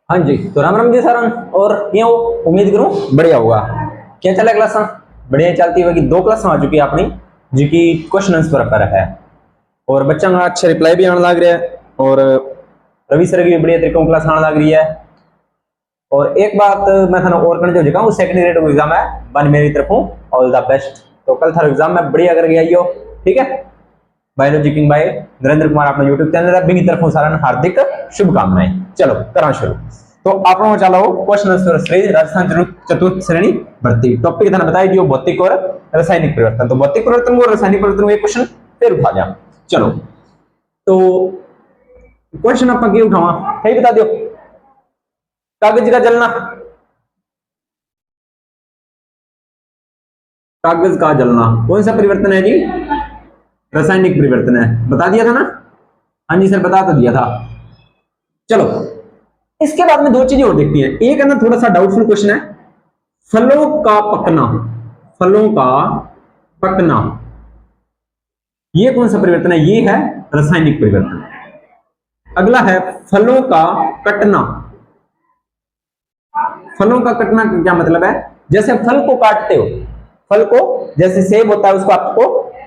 हाँ जी, तो राम राम जी सर। और क्यों उम्मीद करूं बढ़िया होगा। क्या चला क्लास? बढ़िया चलती होगी। 2 क्लास आ चुकी है अपनी जी की क्वेश्चन आंसर पर है और बच्चा का अच्छा रिप्लाई भी आने लग रहा है और रवि सर की भी बढ़िया तरीके क्लास आने लग रही है। और एक बात मैं थाना और करने जो लिखा हूँ, सेकंड ग्रेड का एग्जाम है, बन मेरी तरफ ऑल द बेस्ट। तो कल थारा एग्जाम में बढ़िया करके आइयो, ठीक है। Biology king bye Narendra Kumar अपना यूट्यूब चैनल है, बिंगी तरफ सारा हार्दिक शुभकामनाएं। चलो करा शुरू। तो आप लोगों चलो क्वेश्चन आंसर सीरीज राजस्थान चतुर्थ श्रेणी भर्ती। टॉपिक था बताया दियो भौतिक और रासायनिक परिवर्तन। तो भौतिक परिवर्तन और रासायनिक परिवर्तन में क्वेश्चन फिर उठा लिया। चलो तो क्वेश्चन आप क्या उठावा है बता दियो। कागज का जलना, कागज का जलना कौन सा परिवर्तन है जी? रासायनिक परिवर्तन है, बता दिया था ना। हाँ जी सर बता तो दिया था। चलो इसके बाद में 2 चीजें और देखती हैं। एक है ना थोड़ा सा डाउटफुल क्वेश्चन है, फलों का पकना। फलों का पकना ये कौन सा परिवर्तन है? ये है रासायनिक परिवर्तन। अगला है फलों का कटना। फलों का कटना का क्या मतलब है? जैसे फल को काटते हो, फल को जैसे सेब होता है उसको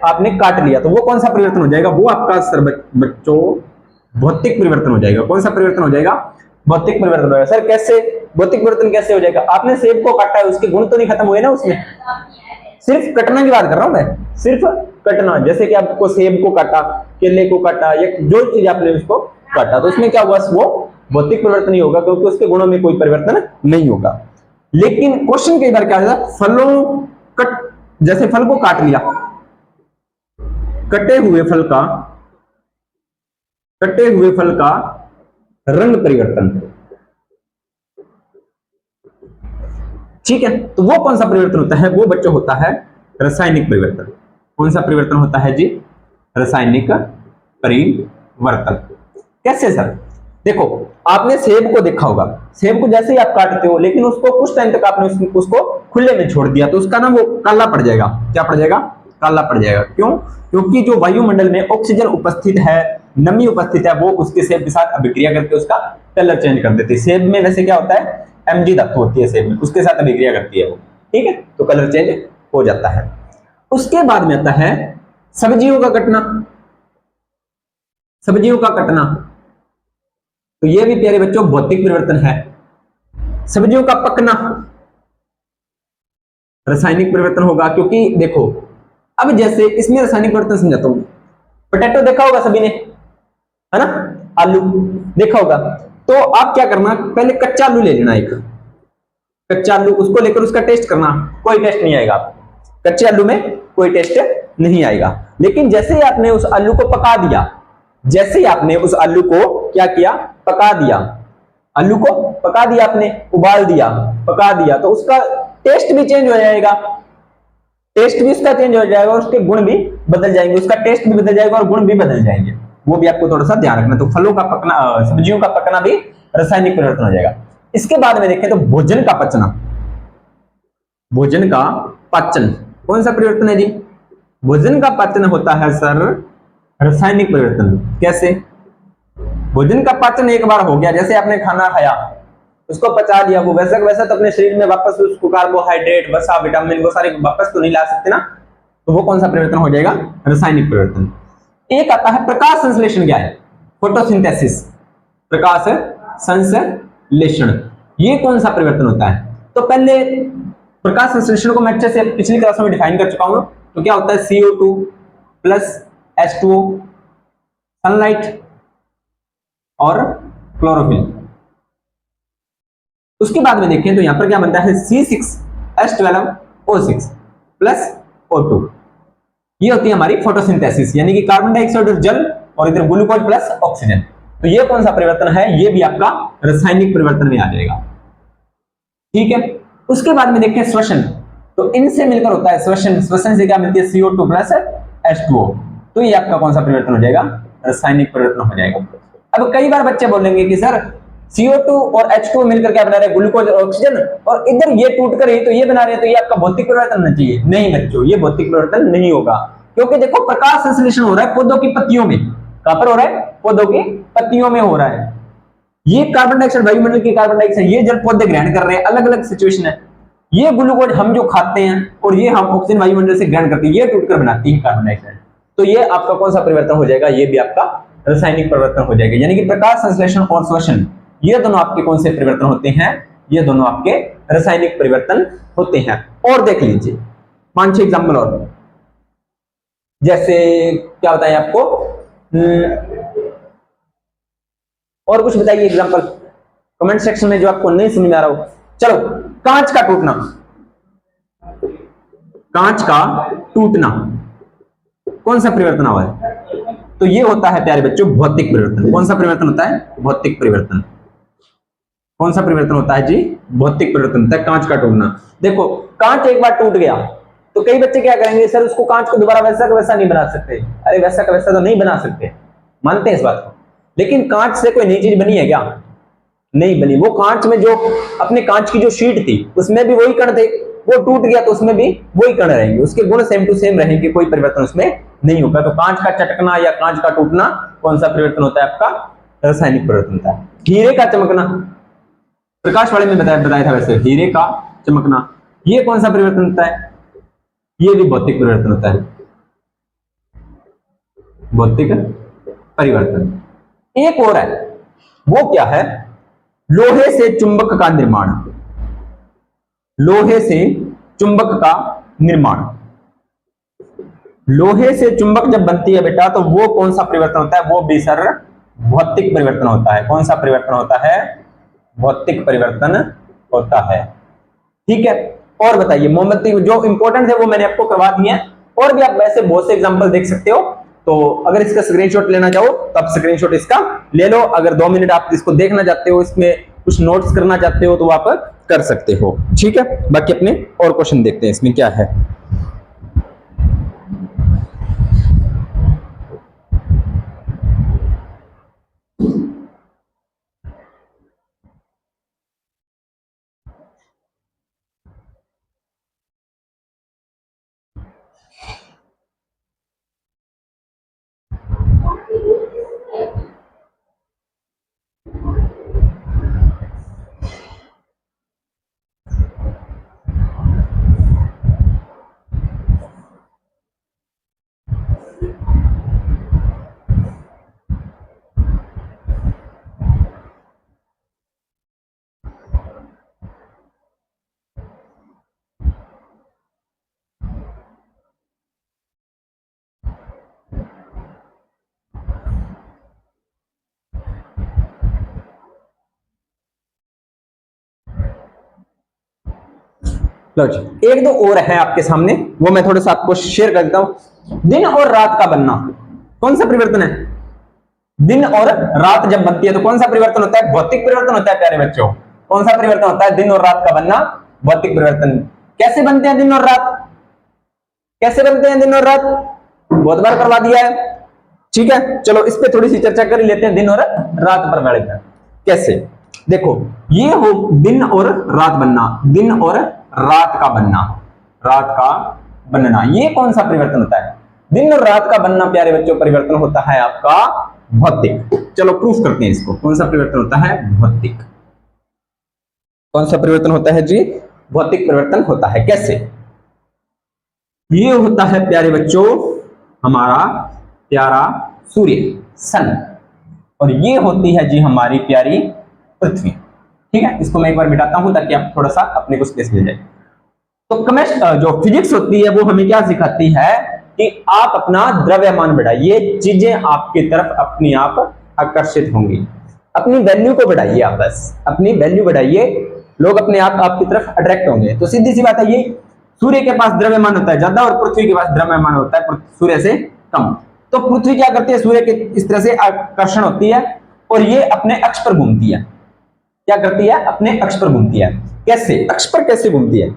आपने काट लिया, तो वो कौन सा परिवर्तन हो जाएगा? वो आपका सर बच्चों भौतिक परिवर्तन हो जाएगा। कौन सा परिवर्तन हो जाएगा? भौतिक परिवर्तन हो जाएगा। सर कैसे भौतिक परिवर्तन कैसे हो जाएगा? आपने सेब को काटा है, उसके गुण तो नहीं खत्म हुए ना उसमें, सिर्फ कटना की बात कर रहा हूं मैं, सिर्फ कटना। जैसे कि आपको सेब को काटा, केले को काटा, या जो चीज आपने उसको काटा, तो उसमें क्या हुआ? वो भौतिक परिवर्तन ही होगा क्योंकि उसके गुणों में कोई परिवर्तन नहीं होगा। लेकिन क्वेश्चन कई बार क्या होता है, फलों कट, जैसे फल को काट लिया, कटे हुए फल का रंग परिवर्तन, ठीक है। तो वो कौन सा परिवर्तन होता है? वो बच्चों होता है रासायनिक परिवर्तन। कौन सा परिवर्तन होता है जी? रासायनिक परिवर्तन। कैसे सर? देखो आपने सेब को देखा होगा, सेब को जैसे ही आप काटते हो लेकिन उसको कुछ टाइम तक आपने उसको खुले में छोड़ दिया, तो उसका ना वो काला पड़ जाएगा। क्या पड़ जाएगा? काला पड़ जाएगा। क्यों? क्योंकि जो वायुमंडल में ऑक्सीजन उपस्थित है, नमी उपस्थित है, वो उसके सेब के साथ अभिक्रिया करके उसका कलर चेंज कर देती है। सेब में वैसे क्या होता है? Mg धातु होती है सेब में, उसके साथ अभिक्रिया करती है वो, ठीक है, तो कलर चेंज हो जाता है। उसके बाद में आता है सब्जियों का कटना। सब्जियों का कटना, तो ये भी प्यारे बच्चों भौतिक परिवर्तन है। सब्जियों का पकना रासायनिक परिवर्तन होगा, क्योंकि देखो अब जैसे इसमें रासायनिक परिवर्तन समझाता हूं। पोटैटो देखा होगा सभी ने, है ना, आलू देखा होगा। तो आप क्या करना, पहले कच्चा आलू ले लेना, एक कच्चा आलू, उसको लेकर उसका टेस्ट करना, कोई टेस्ट नहीं आएगा कच्चे आलू में, कोई टेस्ट नहीं आएगा। लेकिन जैसे ही आपने उस आलू को पका दिया, जैसे ही आपने उस आलू को क्या किया? पका दिया, आलू को पका दिया आपने, उबाल दिया, पका दिया, तो उसका टेस्ट भी चेंज हो जाएगा। टेस्ट भी उसका चेंज हो जाएगा और उसके गुण भी बदल जाएंगे, उसका टेस्ट भी बदल जाएगा और गुण भी बदल जाएंगे। वो भी आपको थोड़ा सा ध्यान रखना। तो फलों का पकना, सब्जियों का पकना भी रासायनिक परिवर्तन हो जाएगा। इसके बाद में देखें तो भोजन का पचना। भोजन का पाचन कौन सा परिवर्तन है जी? भोजन का पाचन होता है सर रासायनिक परिवर्तन। कैसे? भोजन का पाचन एक बार हो गया, जैसे आपने खाना खाया, उसको पचा लिया, वो वैसा वैसा तो अपने शरीर में वापस उसको कार्बोहाइड्रेट, वसा, विटामिन वो सारे वापस तो नहीं ला सकते ना, तो वो कौन सा परिवर्तन हो जाएगा? रासायनिक परिवर्तन। एक आता है प्रकाश संश्लेषण। क्या है? फोटोसिंथेसिस, प्रकाश संश्लेषण। ये कौन सा परिवर्तन होता है? तो पहले प्रकाश संश्लेषण को मैं अच्छे से पिछली क्लासों में डिफाइन कर चुका हूं। तो क्या होता है? CO2 प्लस H2O, सनलाइट और क्लोरोफिल। उसके बाद में देखें तो यहां पर क्या बनता है? C6H12O6 plus O2। ये होती है हमारी फोटोसिंथेसिस, यानी कि कार्बन डाइऑक्साइड और जल, और इधर ग्लूकोज प्लस ऑक्सीजन। तो ये कौन सा परिवर्तन है? ये भी आपका रासायनिक परिवर्तन में आ जाएगा, ठीक है। उसके बाद में देखें श्वसन, तो इनसे मिलकर होता है श्वसन। श्वसन से क्या मिलती है? CO2 plus H2O। तो ये आपका कौन सा परिवर्तन हो जाएगा? रासायनिक परिवर्तन हो जाएगा। अब कई बार बच्चे बोलेंगे कि सर CO2 और H2O मिलकर क्या बना रहे हैं? ग्लूकोज और ऑक्सीजन, और इधर ये टूटकर ही तो ये बना रहे हैं, तो ये आपका भौतिक परिवर्तन होना चाहिए। नहीं बच्चों, ये भौतिक परिवर्तन नहीं होगा, क्योंकि देखो प्रकाश संश्लेषण हो रहा है पौधों की पत्तियों में। कहां पर हो रहा है? पौधों की पत्तियों में हो रहा है। ये कार्बन डाइऑक्साइड वायुमंडल की कार्बन डाइऑक्साइड ये जल पौधे ग्रहण कर रहे हैं, अलग अलग सिचुएशन है। ये ग्लूकोज हम जो खाते हैं और ये हम ऑक्सीजन वायुमंडल से ग्रहण करते हैं, ये टूटकर बनाती है कार्बन डाइऑक्साइड। तो ये आपका कौन सा परिवर्तन हो जाएगा, ये भी आपका रासायनिक परिवर्तन हो जाएगा। यानी कि प्रकाश संश्लेषण और श्वसन, ये दोनों आपके कौन से परिवर्तन होते हैं, ये दोनों आपके रासायनिक परिवर्तन होते हैं। और देख लीजिए 5-6 एग्जाम्पल और, जैसे क्या बताएं आपको, और कुछ बताइए एग्जाम्पल कमेंट सेक्शन में जो आपको नहीं समझ में आ रहा हो। चलो, कांच का टूटना, कांच का टूटना कौन सा परिवर्तन हुआ है, तो ये होता है प्यारे बच्चों भौतिक परिवर्तन। कौन सा परिवर्तन होता है, भौतिक परिवर्तन। कौन सा परिवर्तन होता है जी, भौतिक परिवर्तन होता है कांच का टूटना। देखो कांच एक बार टूट गया तो कई बच्चे क्या करेंगे, सर उसको कांच को दोबारा वैसा का वैसा नहीं बना सकते। अरे वैसा का वैसा तो नहीं बना सकते, मानते हैं इस बात को, लेकिन कांच से कोई नई चीज बनी है क्या, नहीं बनी। वो कांच में जो अपने कांच की जो शीट थी उसमें भी वही कण थे, वो टूट गया तो उसमें भी वही कण रहेंगे, उसके गुण सेम टू सेम रहेंगे, कोई परिवर्तन उसमें नहीं होगा। तो कांच का चटकना या कांच का टूटना कौन सा परिवर्तन होता है, आपका रासायनिक परिवर्तन होता है। हीरे का चमकना, प्रकाश वाले में बताया था वैसे, हीरे का चमकना ये कौन सा परिवर्तन होता है, ये भी भौतिक परिवर्तन होता है, भौतिक परिवर्तन। एक और है, वो क्या है, लोहे से चुंबक का निर्माण, लोहे से चुंबक का निर्माण। लोहे से चुंबक जब बनती है बेटा तो वो कौन सा परिवर्तन होता है, वो भी सर भौतिक परिवर्तन होता है। कौन सा परिवर्तन होता है, भौतिक परिवर्तन होता है। ठीक है, और बताइए मोमबत्ती जो इंपॉर्टेंट है वो मैंने आपको करवा दिए हैं, और भी आप वैसे बहुत से एग्जांपल देख सकते हो। तो अगर इसका स्क्रीनशॉट लेना चाहो तो आप स्क्रीनशॉट इसका ले लो। अगर 2 मिनट आप इसको देखना चाहते हो, इसमें कुछ नोट्स करना चाहते हो तो आप कर सकते हो। ठीक है, बाकी अपने और क्वेश्चन देखते हैं इसमें क्या है। लो जी, एक दो और है आपके सामने, वो मैं थोड़ा सा आपको शेयर कर देता हूं। दिन और रात का बनना कौन सा परिवर्तन है, दिन और रात जब बनती है तो कौन सा परिवर्तन होता है, भौतिक परिवर्तन होता है प्यारे बच्चों। कौन सा परिवर्तन होता है, दिन और रात का बनना, भौतिक परिवर्तन। कैसे बनते हैं दिन और रात, कैसे बनते हैं दिन और रात, बहुत बार करवा दिया है। ठीक है, चलो इस पे थोड़ी सी चर्चा कर लेते हैं, दिन और रात पर वाले पर कैसे। देखो ये हो दिन और रात बनना, दिन और रात का बनना, रात का बनना, ये कौन सा परिवर्तन होता है, दिन और रात का बनना प्यारे बच्चों परिवर्तन होता है आपका भौतिक। चलो प्रूफ करते हैं इसको, कौन सा परिवर्तन होता है, भौतिक। कौन सा परिवर्तन होता है जी, भौतिक परिवर्तन होता है। कैसे, ये होता है प्यारे बच्चों हमारा प्यारा सूर्य सन, और ये होती है जी हमारी प्यारी पृथ्वी। ठीक है, इसको मैं एक बार मिटाता हूं ताकि आप थोड़ा सा अपने को स्पेस मिल जाए। तो केमिस्ट्री जो फिजिक्स होती है वो हमें क्या सिखाती है कि आप अपना द्रव्यमान बढ़ाइए, चीजें आपकी तरफ अपने आप आकर्षित होंगी। अपनी वैल्यू को बढ़ाइए, आप बस अपनी वैल्यू बढ़ाइए, लोग अपने आप आपकी तरफ अट्रैक्ट होंगे। तो सीधी सी बात है, ये सूर्य के पास द्रव्यमान होता है ज्यादा और पृथ्वी के पास द्रव्यमान होता है सूर्य से कम। तो पृथ्वी क्या करती है, सूर्य के इस तरह से आकर्षण होती है और ये अपने अक्ष पर घूमती है। क्या करती है, अपने अक्ष पर घूमती है। कैसे, अक्ष पर कैसे घूमती है,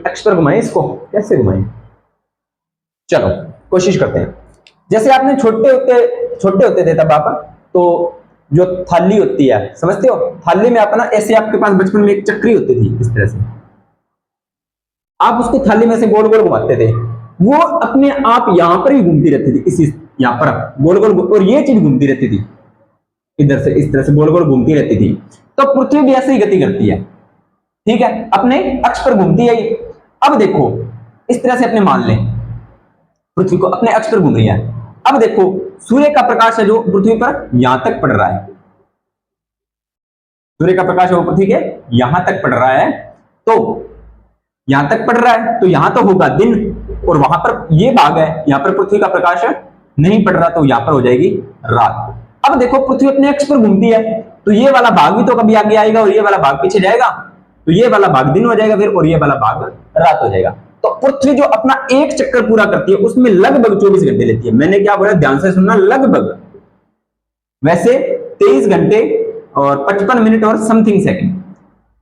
अक्ष पर घुमाएं इसको, कैसे घुमाएं, चलो कोशिश करते हैं। जैसे आपने छोटे होते थे तब आप, तो जो थाली होती है समझते हो, थाली में अपना ऐसे आपके पास बचपन में एक चक्री होती थी, इस तरह से आप उसको थाली में से गोल गोल घुमाते थे, वो अपने आप यहां पर ही घूमती रहती थी, इसी यहां पर गोल गोल, और ये चीज घूमती रहती थी। इधर से इस तरह से गोल गोल घूमती रहती थी। तो पृथ्वी भी ऐसे ही गति करती है, ठीक है, अपने अक्ष पर घूमती है। अब देखो इस तरह से अपने मान लें पृथ्वी को अपने अक्ष पर घूम रही है। अब देखो सूर्य का प्रकाश है जो पृथ्वी पर यहां तक पड़ रहा है, सूर्य का प्रकाश वो पृथ्वी के यहां तक पड़ रहा है, तो यहां तक पड़ रहा है तो यहां तो होगा दिन, और वहां पर ये भाग है यहां पर पृथ्वी का प्रकाश नहीं पड़ रहा, तो यहां पर हो जाएगी रात। अब देखो पृथ्वी अपने अक्ष पर घूमती है, तो ये वाला भाग भी तो कभी आगे आएगा और ये वाला भाग पीछे जाएगा, तो ये वाला भाग दिन हो जाएगा फिर, और ये वाला भाग रात हो जाएगा। तो पृथ्वी जो अपना एक चक्कर पूरा करती है उसमें लगभग 24 घंटे लेती है। मैंने क्या बोला, ध्यान से सुनना, लगभग। वैसे 23 घंटे और 55 मिनट और समथिंग सेकंड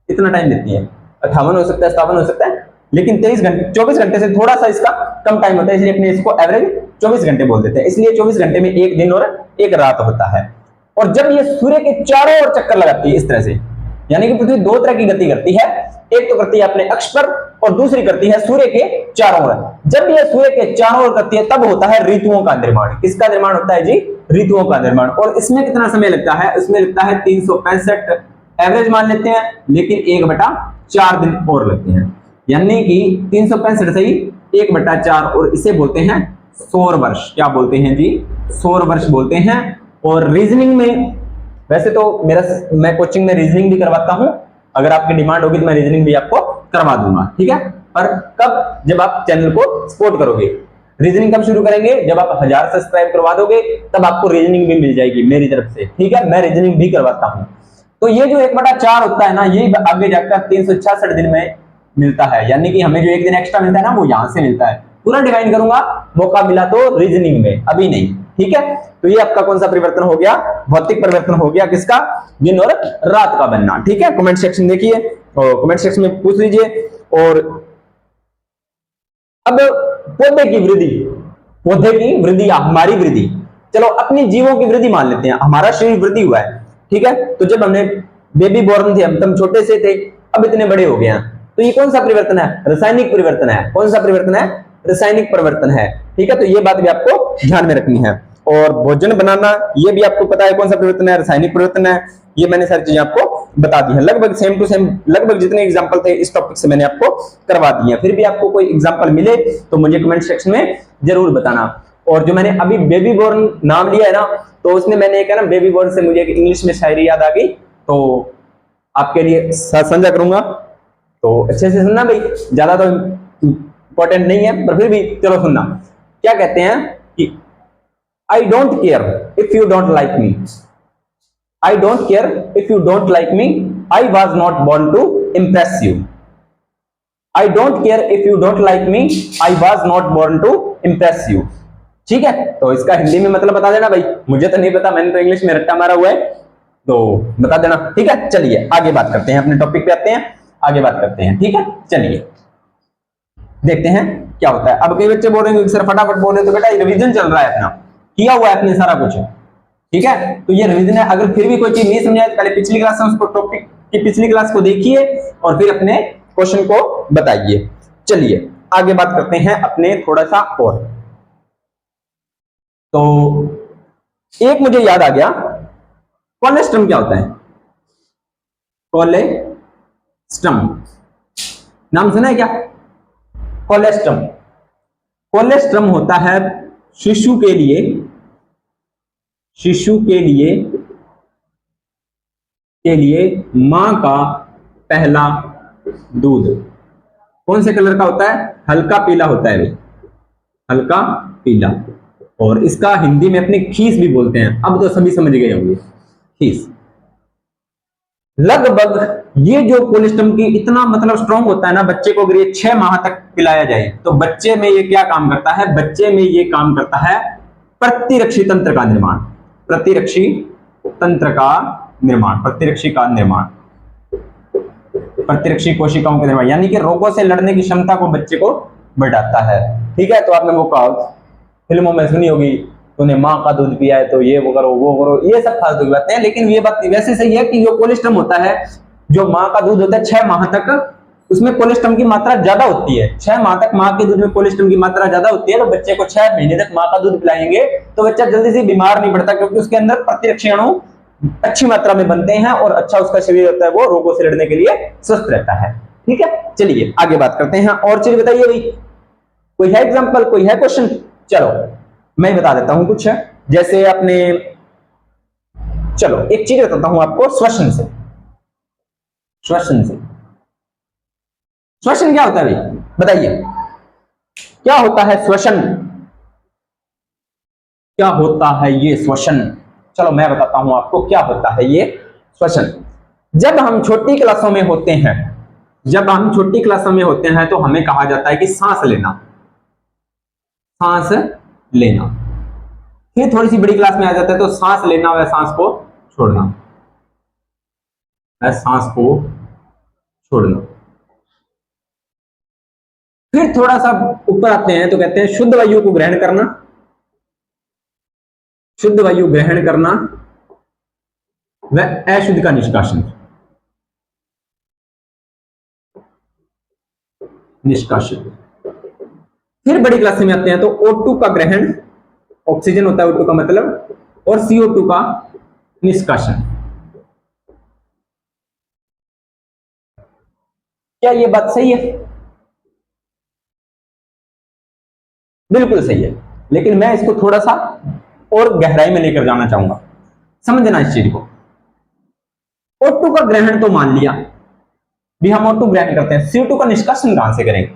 इतना टाइम लेती है। 58 हो सकता है, 57 हो सकता है, लेकिन 23 घंटे 24 घंटे से थोड़ा सा इसका कम टाइम होता है, इसलिए अपने इसको एवरेज 24 घंटे बोल देते हैं। इसलिए 24 घंटे में एक दिन और एक रात होता है। और जब ये सूर्य के चारों ओर चक्कर लगाती है इस तरह से, यानी कि पृथ्वी दो तरह की गति करती है, एक तो करती है अपने अक्ष पर और दूसरी करती है सूर्य के चारों ओर। जब ये सूर्य के चारों ओर करती है तब होता है ऋतुओं का निर्माण। किसका निर्माण होता है जी? ऋतुओं का निर्माण। और इसमें कितना समय लगता है? इसमें लगता है 365, एवरेज मान लेते हैं, लेकिन 1/4 दिन और लगते हैं, यानी कि 365 से ही 1/4, और इसे बोलते हैं सौर वर्ष। क्या बोलते हैं जी? सौर वर्ष बोलते हैं। और रीजनिंग में, वैसे तो मैं कोचिंग में रीजनिंग भी करवाता हूं, अगर आपकी डिमांड होगी तो मैं रीजनिंग भी आपको करवा दूंगा, ठीक है। पर कब? जब आप चैनल को सपोर्ट करोगे। रीजनिंग कब शुरू करेंगे? जब आप 1000 सब्सक्राइब करवा दोगे, तब आपको रीजनिंग भी मिल जाएगी मेरी तरफ से, ठीक है। मैं रीजनिंग भी करवाता हूं। तो ये जो 1/4 होता है ना, ये आगे जाकर 366 दिन में मिलता है, यानी कि हमें जो एक दिन एक्स्ट्रा मिलता है ना, वो यहां से मिलता है। पूरा डिवाइड करूंगा, मौका मिला तो रीजनिंग में, अभी नहीं, ठीक है। तो ये आपका कौन सा परिवर्तन हो गया? भौतिक परिवर्तन हो गया। किसका? दिन और रात का बनना, ठीक है। कमेंट सेक्शन देखिए और कमेंट सेक्शन में पूछ लीजिए। और अब पौधे की वृद्धि, पौधे की वृद्धि या हमारी वृद्धि, चलो अपनी जीवों की वृद्धि मान लेते हैं। हमारा शरीर वृद्धि हुआ है, ठीक है। तो जब हमने बेबी बॉर्न थे, हम छोटे से थे, अब इतने बड़े हो गए हैं, तो ये कौन सा परिवर्तन है? रासायनिक परिवर्तन है। कौन सा परिवर्तन है? रासायनिक परिवर्तन है, ठीक है। तो ये बात भी आपको ध्यान में रखनी है। और भोजन बनाना, ये भी आपको पता है कौन सा परिवर्तन है? रासायनिक परिवर्तन है। ये मैंने सारी चीजें आपको बता दी है, लगभग सेम टू सेम, लगभग जितने एग्जांपल थे इस टॉपिक से मैंने आपको करवा दिए हैं। फिर भी आपको कोई एग्जांपल मिले तो मुझे कमेंट सेक्शन में जरूर बताना। और जो मैंने अभी बेबी बॉर्न नाम लिया है ना, तो उसमें मैंने एक है ना, बेबी बॉर्न से मुझे इंग्लिश में शायरी याद आ गई, तो आपके लिए साझा करूंगा, तो अच्छे से सुनना भाई, ज्यादा तो इंपॉर्टेंट नहीं है पर फिर भी चलो सुनना। क्या कहते हैं कि I don't care if you don't like me. I don't care if you don't like me. I was not born to impress you. I don't care if you don't like me. I was not born to impress you. ठीक है, तो इसका हिंदी में मतलब बता देना भाई, मुझे तो नहीं पता, मैंने तो इंग्लिश में रट्टा मारा हुआ है, तो बता देना, ठीक है। चलिए आगे बात करते हैं, अपने टॉपिक पे आते हैं, आगे बात करते हैं, ठीक है। चलिए देखते हैं क्या होता है। अब कई बच्चे बोल रहे हैं सर फटाफट बोले, तो बेटा रिवीजन चल रहा है, अपना किया हुआ है अपने सारा कुछ, ठीक है। तो ये रिवीजन है। अगर फिर भी कोई चीज नहीं समझ आए तो पहले पिछली क्लास में उसको, टॉपिक की पिछली क्लास को देखिए और फिर अपने क्वेश्चन को बताइए। चलिए आगे बात करते हैं अपने थोड़ा सा और। तो एक मुझे याद आ गया, कोलेस्ट्रम क्या होता है? कोलेस्ट्रम नाम सुना है क्या? कोलेस्ट्रम, कोलेस्ट्रम होता है शिशु के लिए, शिशु के लिए मां का पहला दूध। कौन से कलर का होता है? हल्का पीला होता है, हल्का पीला। और इसका हिंदी में अपने खीस भी बोलते हैं, अब तो सभी समझ गए होंगे, खीस। लगभग ये जो कोलेस्ट्रम की इतना मतलब स्ट्रॉन्ग होता है ना, बच्चे को अगर ये 6 माह तक पिलाया जाए तो बच्चे में ये क्या काम करता है? बच्चे में ये काम करता है प्रतिरक्षी तंत्र का निर्माण, प्रतिरक्षी तंत्र का निर्माण, प्रतिरक्षी का निर्माण, प्रतिरक्षी कोशिकाओं का निर्माण, यानी कि रोगों से लड़ने की क्षमता को बच्चे को बढ़ाता है, ठीक है। तो आपने वो कहा फिल्मों में सुनी होगी, तूने माँ का दूध पिया है तो ये वो करो वो करो, ये सब फालतू की बातें हैं। लेकिन ये बात वैसे सही है कि जो कोलेस्ट्रम होता है, जो माँ का दूध होता है 6 माह तक, उसमें कोलेस्ट्रम की मात्रा ज्यादा होती है। 6 माह तक माँ के दूध में कोलेस्ट्रम की मात्रा ज्यादा होती है। तो बच्चे को 6 महीने तक माँ का दूध पिलाएंगे तो बच्चा जल्दी से बीमार नहीं पड़ता, क्योंकि उसके अंदर प्रतिरक्षी अणु अच्छी मात्रा में बनते हैं और अच्छा उसका शरीर होता है, वो रोगों से लड़ने के लिए स्वस्थ रहता है। ठीक है, चलिए आगे बात करते हैं। और चलिए बताइए भाई, कोई है एग्जांपल, कोई है क्वेश्चन? चलो मैं बता देता हूं कुछ, जैसे अपने, चलो एक चीज बताता हूं आपको श्वसन से। श्वसन से, श्वसन क्या होता है भाई, बताइए क्या होता है श्वसन? क्या होता है ये श्वसन? चलो मैं बताता हूं आपको क्या होता है ये श्वसन। जब हम छोटी क्लासों में होते हैं, जब हम छोटी क्लासों में होते हैं तो हमें कहा जाता है कि सांस लेना, सांस लेना। फिर थोड़ी सी बड़ी क्लास में आ जाता है तो सांस लेना व सांस को छोड़ना, सांस को छोड़ना। फिर थोड़ा सा ऊपर आते हैं तो कहते हैं शुद्ध वायु को ग्रहण करना, शुद्ध वायु ग्रहण करना व अशुद्ध का निष्कासन, निष्कासन। फिर बड़ी क्लास में आते हैं तो O2 का ग्रहण, ऑक्सीजन होता है O2 का मतलब, और CO2 का निष्कासन। क्या ये बात सही है? बिल्कुल सही है, लेकिन मैं इसको थोड़ा सा और गहराई में लेकर जाना चाहूंगा, समझना इस चीज को। O2 का ग्रहण तो मान लिया भी, हम O2 ग्रहण करते हैं, CO2 का निष्कासन कहां से करेंगे?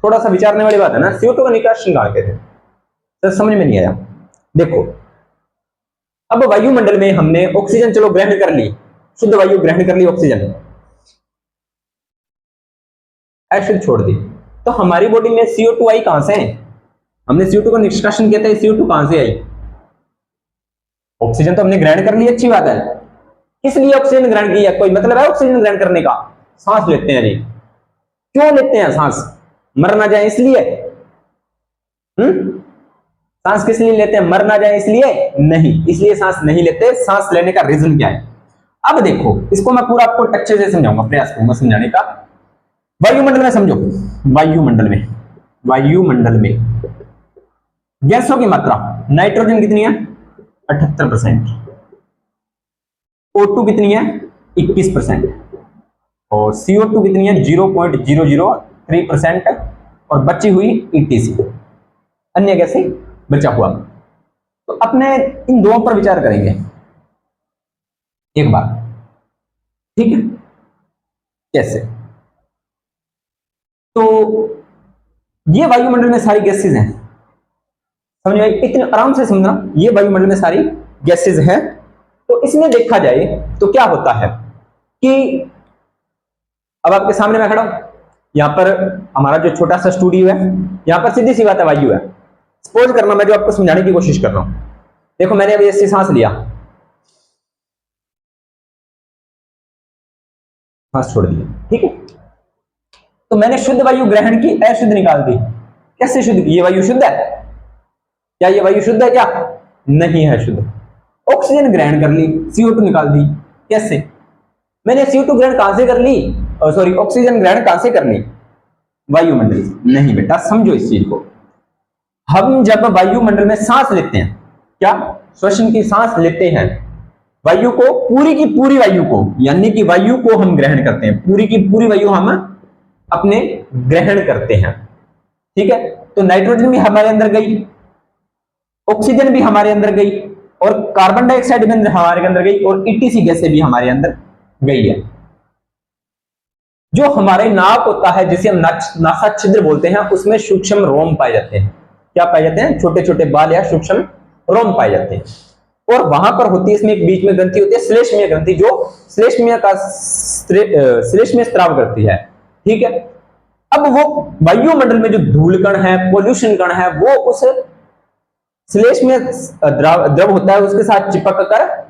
थोड़ा सा विचारने वाली बात है ना, CO2 का निष्कासन कहां करते हैं, तो समझ में नहीं आया। देखो अब वायुमंडल में हमने ऑक्सीजन चलो ग्रहण कर ली, शुद्ध वायु ग्रहण कर ली, ऑक्सीजन अशुद्ध छोड़ दी, तो हमारी बॉडी में CO2 आई कहां से? हमने CO2 का निष्कासन किया था, CO2 कहां से आई? ऑक्सीजन तो हमने ग्रहण कर ली, अच्छी बात है। किस लिए ऑक्सीजन ग्रहण किया? कोई मतलब है ऑक्सीजन ग्रहण करने का? सांस लेते हैं जी। क्यों लेते हैं सांस? मर ना जाए इसलिए? सांस किस लिए लेते हैं? मर ना जाए इसलिए? नहीं, इसलिए सांस नहीं लेते। सांस लेने का रीजन क्या है? अब देखो इसको मैं पूरा आपको टच्चे से समझाऊंगा, प्रयास करूंगा समझाने का। वायुमंडल में समझो, वायुमंडल में, वायुमंडल में गैसों की मात्रा, नाइट्रोजन कितनी है? 78%, O2 कितनी है? 21%, और CO2 कितनी है? 0.003%, और बची हुई ETC, अन्य गैसें बचा हुआ। तो अपने इन दो पर विचार करेंगे एक बार, ठीक है? कैसे? तो ये वायुमंडल में सारी गैसेज हैं, समझ में? इतने आराम से समझना, ये वायुमंडल में सारी गैसेज हैं। तो इसमें देखा जाए तो क्या होता है कि अब आपके सामने मैं खड़ा हूं, यहां पर हमारा जो छोटा सा स्टूडियो है, यहां पर सीधी सी बात है वायु है। सपोज करना मैं जो आपको समझाने की कोशिश कर रहा हूं, देखो मैंने अभी ऐसे सांस लिया, सांस छोड़ दिया, ठीक है? तो मैंने शुद्ध वायु ग्रहण की, अशुद्ध निकाल दी। कैसे शुद्ध? ये वायु शुद्ध है क्या? ये वायु शुद्ध है क्या? नहीं है शुद्ध। ऑक्सीजन ग्रहण कर ली, CO2 निकाल दी। कैसे? मैंने CO2 ग्रहण कहां से कर ली? सॉरी, ऑक्सीजन ग्रहण कहां से कर ली? वायुमंडल से। नहीं बेटा, समझो इस चीज को। हम जब वायुमंडल में सांस लेते हैं, क्या श्वसन की सांस लेते हैं, वायु को, पूरी की पूरी वायु को, यानी कि वायु को हम ग्रहण करते हैं, पूरी की पूरी वायु हम अपने ग्रहण करते हैं, ठीक है? तो नाइट्रोजन भी हमारे अंदर गई, ऑक्सीजन भी हमारे अंदर गई, और कार्बन डाइऑक्साइड भी हमारे अंदर गई, और ETC गैसें भी हमारे अंदर गई है। जो हमारे नाक होता है, जिसे हम नासा छिद्र बोलते हैं, उसमें सूक्ष्म रोम पाए जाते हैं। क्या पाए जाते हैं? छोटे छोटे बाल या सूक्ष्म रोम पाए जाते हैं। और वहां पर होती है, इसमें एक बीच में ग्रंथि होती है, श्लेष्मीय ग्रंथि, जो श्लेष्मीय स्त्राव करती है, ठीक है? अब वो वायुमंडल में जो धूल कण है, पोल्यूशन कण है, वो उस श्लेष्मीय द्रव होता है उसके साथ चिपक कर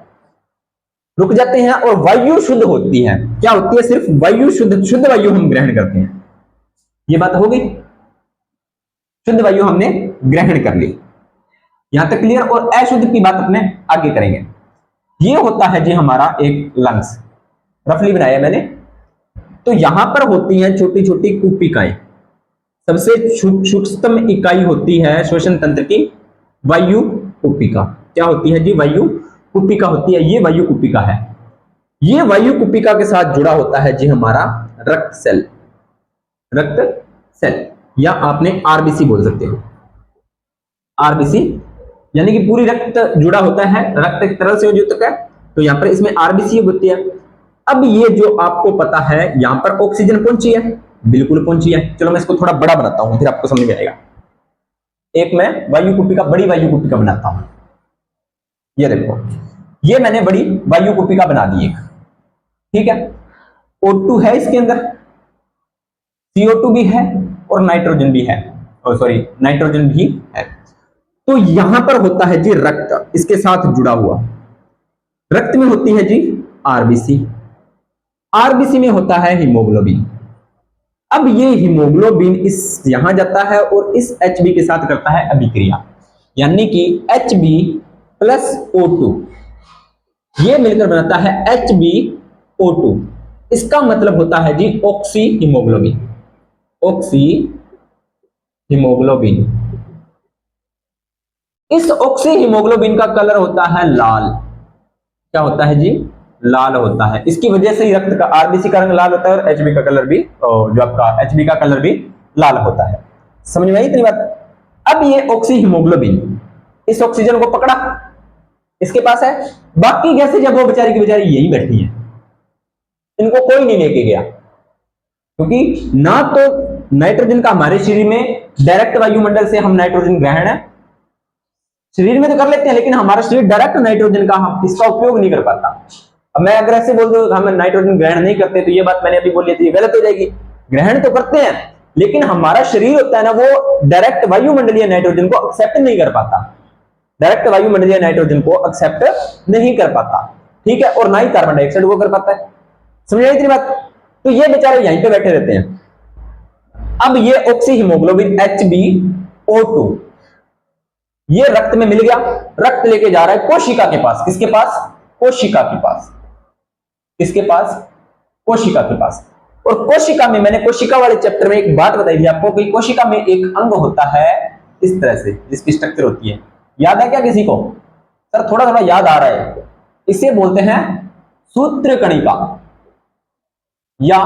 रुक जाते हैं, और वायु शुद्ध होती है। क्या होती है? सिर्फ वायु शुद्ध, शुद्ध वायु हम ग्रहण करते हैं। ये बात हो गई, शुद्ध वायु हमने ग्रहण कर ली, यहां तक क्लियर? और अशुद्ध की बात अपने आगे करेंगे। ये होता है जी हमारा एक लंग्स, रफली बनाया मैंने। तो यहां पर होती हैं छोटी छोटी कूपिकाएं। सबसे सूक्ष्मतम इकाई होती है श्वसन तंत्र की वायु कूपिका। क्या होती है जी, वायु कुपिका होती है। ये वायु कुपिका है। ये वायु कुपिका के साथ जुड़ा होता है जी हमारा रक्त सेल, रक्त सेल, या आपने आरबीसी बोल सकते हो। आरबीसी यानी कि पूरी रक्त जुड़ा होता है, रक्त एक तरल से युक्त है, तो यहां पर इसमें आरबीसी होती है। अब ये जो आपको पता है यहां पर ऑक्सीजन पहुंची है, बिल्कुल पहुंची है। चलो मैं इसको थोड़ा बड़ा बनाता हूं, फिर आपको समझ में आएगा। एक मैं वायु कुपिका, बड़ी वायु कुपिका बनाता हूं। ये देखो, ये मैंने बड़ी वायु कुपिका बना दी एक, ठीक है। O2 है इसके अंदर, CO2 भी है और नाइट्रोजन भी है, सॉरी नाइट्रोजन भी है। तो यहां पर होता है जी रक्त, इसके साथ जुड़ा हुआ रक्त में होती है जी आरबीसी, आरबीसी में होता है हीमोग्लोबिन। अब ये हीमोग्लोबिन इस यहां जाता है और इस Hb के साथ करता है अभिक्रिया, यानी कि Hb प्लस O2 ये मिलकर बनाता है HbO2। इसका मतलब होता है जी ऑक्सी हीमोग्लोबिन, ऑक्सी हीमोग्लोबिन। इस ऑक्सी हीमोग्लोबिन का कलर होता है लाल। क्या होता है जी, लाल होता है। इसकी वजह से ही रक्त का, आरबीसी का रंग लाल होता है और Hb का कलर भी, जो आपका Hb का कलर भी लाल होता है। समझ में आई इतनी बात? अब ये ऑक्सी हीमोग्लोबिन इस ऑक्सीजन को पकड़ा, इसके पास है, बाकी गैसें जब वो बेचारी की बेचारी यही बैठी है, इनको कोई नहीं लेके गया, क्योंकि ना तो नाइट्रोजन का हमारे शरीर में डायरेक्ट वायुमंडल से हम नाइट्रोजन ग्रहण है शरीर में तो कर लेते हैं, लेकिन हमारा शरीर डायरेक्ट नाइट्रोजन का हम इसका उपयोग नहीं कर पाता। अब मैं अगर ऐसे बोल दूं हम नाइट्रोजन ग्रहण नहीं करते, तो ये बात मैंने अभी बोली थी, ये गलत हो जाएगी। ग्रहण तो करते हैं, लेकिन हमारा शरीर होता है ना, वो डायरेक्ट वायुमंडलीय नाइट्रोजन को एक्सेप्ट नहीं कर पाता, डायरेक्ट वायुमंडलीय नाइट्रोजन को एक्सेप्ट नहीं कर पाता, ठीक है, और ना ही कार्बन डाइऑक्साइड को कर पाता है। समझ आई इतनी बात? तो ये बेचारे यहीं पे बैठे रहते हैं। अब ये ऑक्सी हीमोग्लोबिन HbO2 ये रक्त में मिल गया, रक्त लेके जा रहा है कोशिका के पास। किसके पास? कोशिका के पास। किसके पास? कोशिका के पास। और कोशिका में, मैंने कोशिका वाले चैप्टर में एक बात बताई थी आपको कि कोशिका में एक अंग होता है इस तरह से, जिसकी स्ट्रक्चर होती है, याद है क्या किसी को? सर थोड़ा थोड़ा याद आ रहा है। इसे बोलते हैं सूत्रकणिका या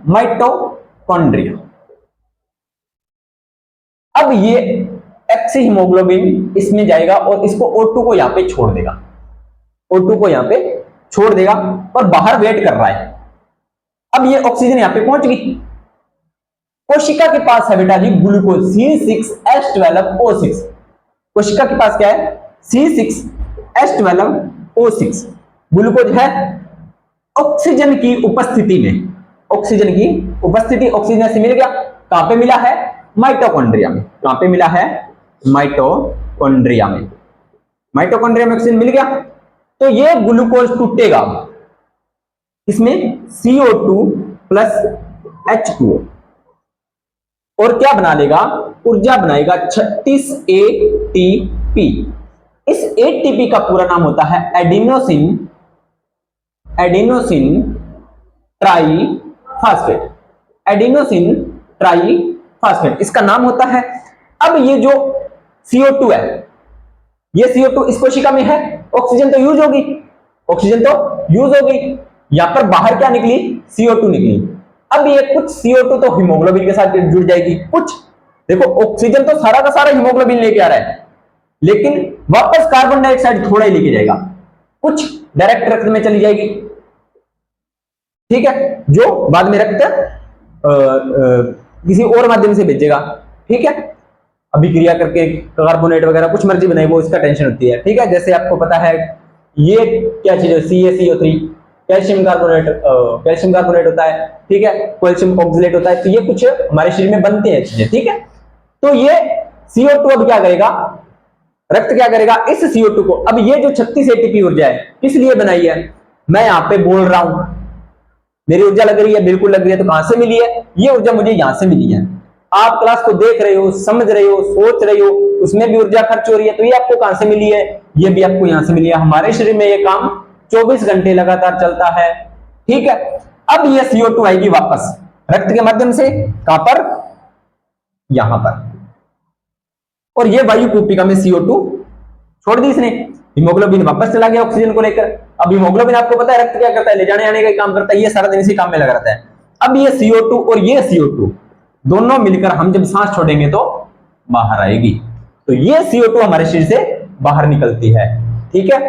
माइटोकॉन्ड्रिया। अब ये एक्सी हीमोग्लोबिन इसमें जाएगा और इसको O2 को यहां पे छोड़ देगा, O2 को यहां पे छोड़ देगा और बाहर वेट कर रहा है। अब ये ऑक्सीजन यहां पे पहुंच गई, कोशिका के पास है बेटा जी ग्लूकोज C6H12O6। कोशिका के पास क्या है? C6H12O6 ग्लूकोज है। ऑक्सीजन की उपस्थिति में, ऑक्सीजन की उपस्थिति, ऑक्सीजन से मिल गया, कहां पे मिला है? माइटोकॉन्ड्रिया में। कहां पे मिला है? माइटोकॉन्ड्रिया में। माइटोकॉन्ड्रिया में ऑक्सीजन मिल गया, तो ये ग्लूकोज टूटेगा इसमें CO2 प्लस H2O और क्या बना लेगा? ऊर्जा बनाएगा 36 ATP। इस ATP का पूरा नाम होता है एडिनोसिन ट्राईफास्फेट, एडिनोसिन ट्राईफास्फेट इसका नाम होता है। अब ये जो CO2 है, ये CO2 इस कोशिका में है, ऑक्सीजन तो यूज होगी, ऑक्सीजन तो यूज होगी, यहां पर बाहर क्या निकली? CO2 निकली। अब ये कुछ CO2 तो हीमोग्लोबिन के साथ जुड़ जाएगी, कुछ देखो ऑक्सीजन तो सारा का सारा हीमोग्लोबिन लेके आ रहा है, लेकिन वापस कार्बन डाइऑक्साइड थोड़ा ही लेके जाएगा, कुछ डायरेक्ट रक्त में चली जाएगी, ठीक है, जो बाद में रक्त किसी और माध्यम से भेजेगा, ठीक है, अभिक्रिया करके कार्बोनेट वगैरह कुछ मर्जी बनाए, वो इसका टेंशन होती है, ठीक है। जैसे आपको पता है ये क्या चीज है? CaCO3 कैल्शियम कार्बोनेट होता है, ठीक है, कैल्शियम ऑक्सलेट होता है, तो ये कुछ हमारे शरीर में बनते हैं चीजें, ठीक है। तो ये CO2 अब क्या करेगा? रक्त क्या करेगा? इस CO2 को, अब ये जो 36 ATP ऊर्जा है किस लिए बनाई है? मैं यहां पे बोल रहा हूं, मेरी ऊर्जा लग रही है, बिल्कुल लग रही है, तो कहां से मिली है? ये ऊर्जा मुझे यहां से मिली है। आप क्लास को देख रहे हो, समझ रहे हो, सोच रहे हो, उसमें भी ऊर्जा खर्च हो रही है, तो ये आपको कहां से मिली है? ये भी आपको यहां से मिली है। हमारे शरीर में ये काम 24 घंटे लगातार चलता है, ठीक है। अब ये CO2 आएगी वापस रक्त के माध्यम से, कहां पर? यहां पर, और ये वायु कुपिका में CO2 छोड़ दी इसने, हीमोग्लोबिन वापस चला गया ऑक्सीजन को लेकर। अब हीमोग्लोबिन आपको पता है रक्त क्या करता है, ले जाने आने का काम करता है, ये सारा दिन इसी काम में लगा रहता है। अब ये CO2 और ये CO2 दोनों मिलकर हम जब सांस छोड़ेंगे तो बाहर आएगी, तो ये CO2 हमारे शरीर से बाहर निकलती है। ठीक है,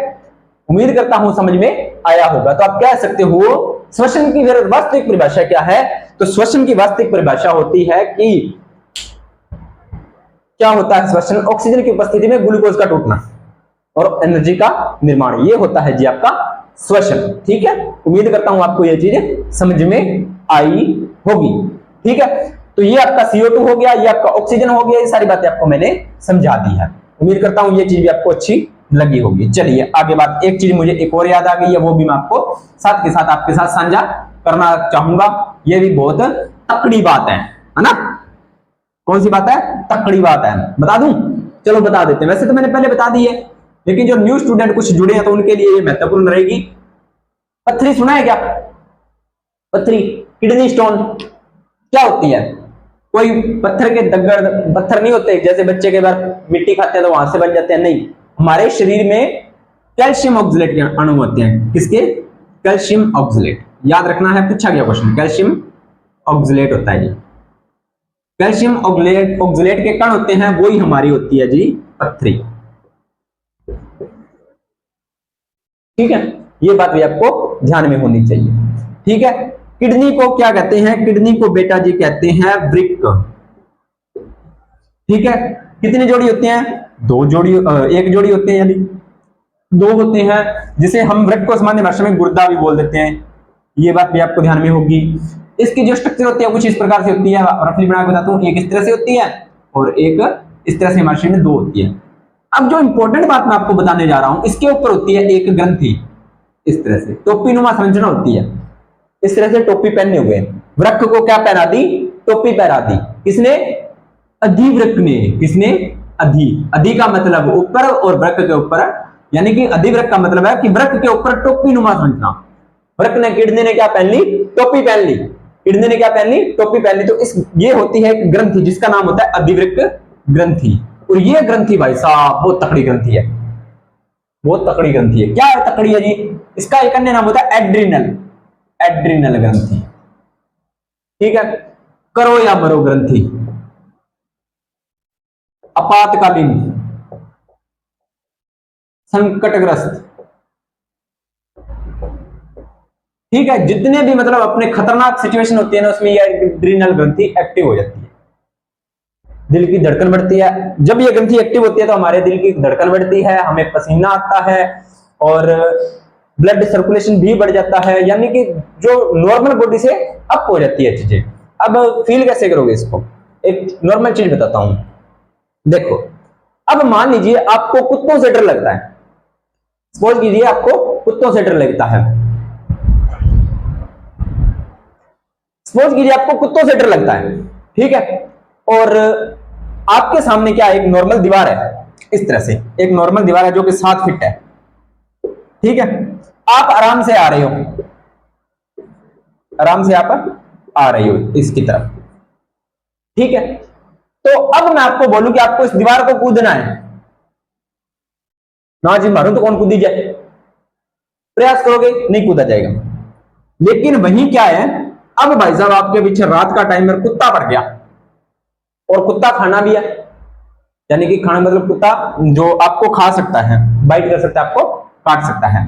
उम्मीद करता हूं समझ में आया होगा। तो आप कह सकते हो श्वसन की वास्तविक परिभाषा क्या है? तो श्वसन की वास्तविक परिभाषा होती है कि क्या होता है श्वसन? ऑक्सीजन की उपस्थिति में ग्लूकोज का टूटना और एनर्जी का निर्माण, ये होता है जी आपका श्वसन। ठीक है, उम्मीद करता हूं आपको ये चीज समझ में आई होगी। ठीक है, तो ये आपका CO2 हो गया, ये आपका ऑक्सीजन हो गया, ये सारी बातें आपको मैंने समझा दी है। उम्मीद करता हूं ये चीज भी आपको अच्छी लगी होगी। चलिए आगे बात, एक चीज मुझे एक और याद आ गई है, वो भी मैं आपको साथ के साथ आपके साथ साझा करना चाहूंगा। ये भी बहुत तकड़ी बात है ना? कौन सी बात है? तकड़ी बात है, बता दूं? चलो बता देते हैं। वैसे तो मैंने पहले बता दी है, लेकिन जो न्यू स्टूडेंट कुछ जुड़े हैं तो उनके लिए ये महत्वपूर्ण रहेगी। पत्थरी सुना है क्या? पत्थरी, किडनी स्टोन क्या होती है? कोई पत्थर के दगड़, पत्थर नहीं होते जैसे बच्चे के बार मिट्टी खाते हैं तो वहां से बन जाते हैं, नहीं। हमारे शरीर में कैल्शियम ऑक्सलेट के अणु होते हैं। किसके? Calcium oxalate. याद रखना है, पूछा गया क्वेश्चन, कैल्शियम ऑक्सलेट होता है जी। कैल्शियम ऑक्सलेट के कण होते हैं, वही हमारी होती है जी पत्थरी। ठीक है, ये बात भी आपको ध्यान में होनी चाहिए। ठीक है, किडनी को क्या कहते हैं? किडनी को बेटा जी कहते हैं वृक्क। ठीक है, कितनी जोड़ी होते हैं? दो जोड़ी, एक जोड़ी होते हैं, यानी दो होते हैं, जिसे हम वृक्क को सामान्य भाषा में गुर्दा भी बोल देते हैं। ये बात भी आपको ध्यान में होगी। इसकी जो स्ट्रक्चर होती है कुछ इस प्रकार से होती है, रफली बना के बताता हूं। एक इस तरह से होती है और एक इस तरह से हमारे शरीर में दो होती है। अब जो इंपॉर्टेंट बात मैं आपको बताने जा रहा हूं, इसके ऊपर होती है एक ग्रंथि, इस तरह से टोपी नुमा संरचना होती है। इस तरह से टोपी पहने हुए वृक्क को क्या पहना दी? टोपी पहना दी। किसने? अधिवृक्क ने। किसने? अधि का मतलब ऊपर और वृक्क के ऊपर, यानी कि अधिवृक्क का मतलब है कि वृक्क के ऊपर टोपी नुमा संरचना। वृक्क ने, किडनी ने क्या पहन ली? टोपी पहन ली। किडनी ने क्या पहन ली? टोपी पहन ली। तो इस ये होती है एक ग्रंथि जिसका नाम होता है अधिवृक्क ग्रंथि। और ये ग्रंथि भाई साहब बहुत तकड़ी ग्रंथि है, बहुत तकड़ी ग्रंथि है। क्या है तकड़ी है जी? इसका एक अन्य नाम होता है एड्रिनल, एड्रिनल ग्रंथि। ठीक है, करो या मरो ग्रंथि, आपातकालीन, संकटग्रस्त। ठीक है, जितने भी मतलब अपने खतरनाक सिचुएशन होती है ना, उसमें ये एड्रिनल ग्रंथि एक्टिव हो जाती है। दिल की धड़कन बढ़ती है। जब ये ग्रंथि एक्टिव होती है तो हमारे दिल की धड़कन बढ़ती है, हमें पसीना आता है और ब्लड सर्कुलेशन भी बढ़ जाता है, यानी कि जो नॉर्मल बॉडी से अप हो जाती है चीजें। अब फील कैसे करोगे इसको? एक नॉर्मल चीज बताता हूं, देखो। अब मान लीजिए आपको कुत्तों से डर लगता है, सपोज कीजिए आपको कुत्तों से डर लगता है, सपोज कीजिए आपको कुत्तों से डर लगता है। ठीक है, और आपके सामने क्या एक नॉर्मल दीवार है, इस तरह से एक नॉर्मल दीवार है जो कि 7 फीट है। ठीक है, आप आराम से आ रहे हो, आराम से आप आ रही हो इसकी तरफ। ठीक है, तो अब मैं आपको बोलूं कि आपको इस दीवार को कूदना है, ना जी मारूं तो कौन कूदी जाए, प्रयास करोगे, नहीं कूदा जाएगा। लेकिन वहीं क्या है, अब भाई साहब आपके पीछे रात का टाइम में कुत्ता पड़ गया, और कुत्ता खाना भी है, यानी कि खाना मतलब कुत्ता जो आपको खा सकता है, बाइट कर सकता है, आपको काट सकता है।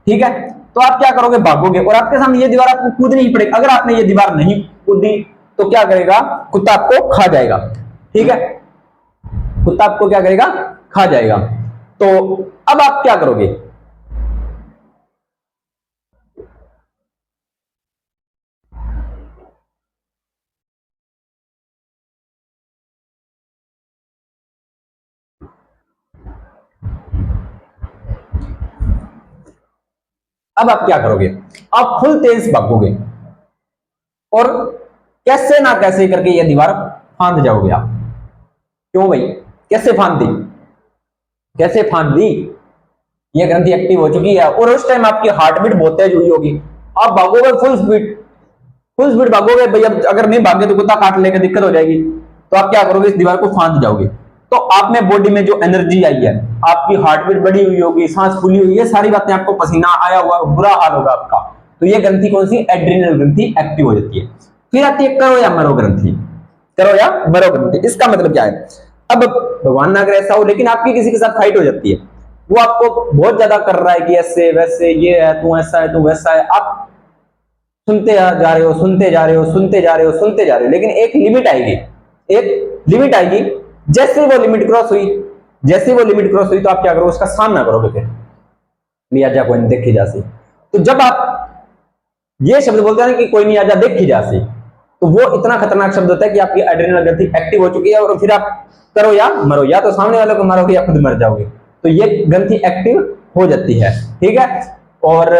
ठीक है, तो आप क्या करोगे? भागोगे, और आपके सामने ये दीवार आपको कूदनी ही पड़ेगी। अगर आपने ये दीवार नहीं कूदी तो क्या करेगा? कुत्ता आपको खा जाएगा। ठीक है, कुत्ता आपको क्या करेगा? खा जाएगा। तो अब आप क्या करोगे? अब आप क्या करोगे? आप फुल तेज भागोगे और कैसे ना कैसे करके ये दीवार फांद जाओगे आप। क्यों भाई? कैसे फांद दी? कैसे फांद दी? ये ग्रंथि एक्टिव हो चुकी है और उस टाइम आपकी हार्ट बीट बहुत तेज हुई होगी। आप भागोगे फुल स्पीड, फुल स्पीड भागोगे भाई। अब अगर नहीं भागे तो कुत्ता काट लेगा, दिक्कत हो जाएगी। तो आप क्या करोगे? इस दीवार को फांद जाओगे। तो आप में बॉडी में जो एनर्जी आई है, आपकी हार्ट बीट बढ़ी हुई होगी, सांस फूली हुई, ये सारी बातें, आपको पसीना आया हुआ, बुरा हाल होगा आपका, तो ये ग्रंथि कौन सी, एड्रिनल ग्रंथि एक्टिव हो जाती है। फिर आती है करो या मरो ग्रंथि। करो या मरो ग्रंथि, इसका मतलब क्या है, अब भगवान ना करे ऐसा हो, लेकिन आपकी किसी के साथ फाइट हो जाती है, वो आपको बहुत ज्यादा कर रहा है कि ऐसे वैसे, ये है तू ऐसा है तू वैसा है, आप सुनते जा रहे हो, सुनते जा रहे हो, सुनते जा रहे हो, सुनते जा रहे हो, लेकिन एक लिमिट आएगी, एक लिमिट आएगी। जैसे वो लिमिट क्रॉस हुई, जैसे वो लिमिट क्रॉस हुई, तो आप क्या करोगे, उसका सामना करोगे। फिर लिया जा कोई नहीं देखी जासी, तो जब आप ये शब्द बोलते हैं ना कि कोई नहीं आजा देखी जासी, तो वो इतना खतरनाक शब्द होता है कि आपकी एड्रेनल ग्रंथि एक्टिव हो चुकी है, और फिर आप करो या मरो, या तो सामने वाले को मारोगे या खुद मर जाओगे, तो ये ग्रंथि एक्टिव हो जाती है। ठीक है, और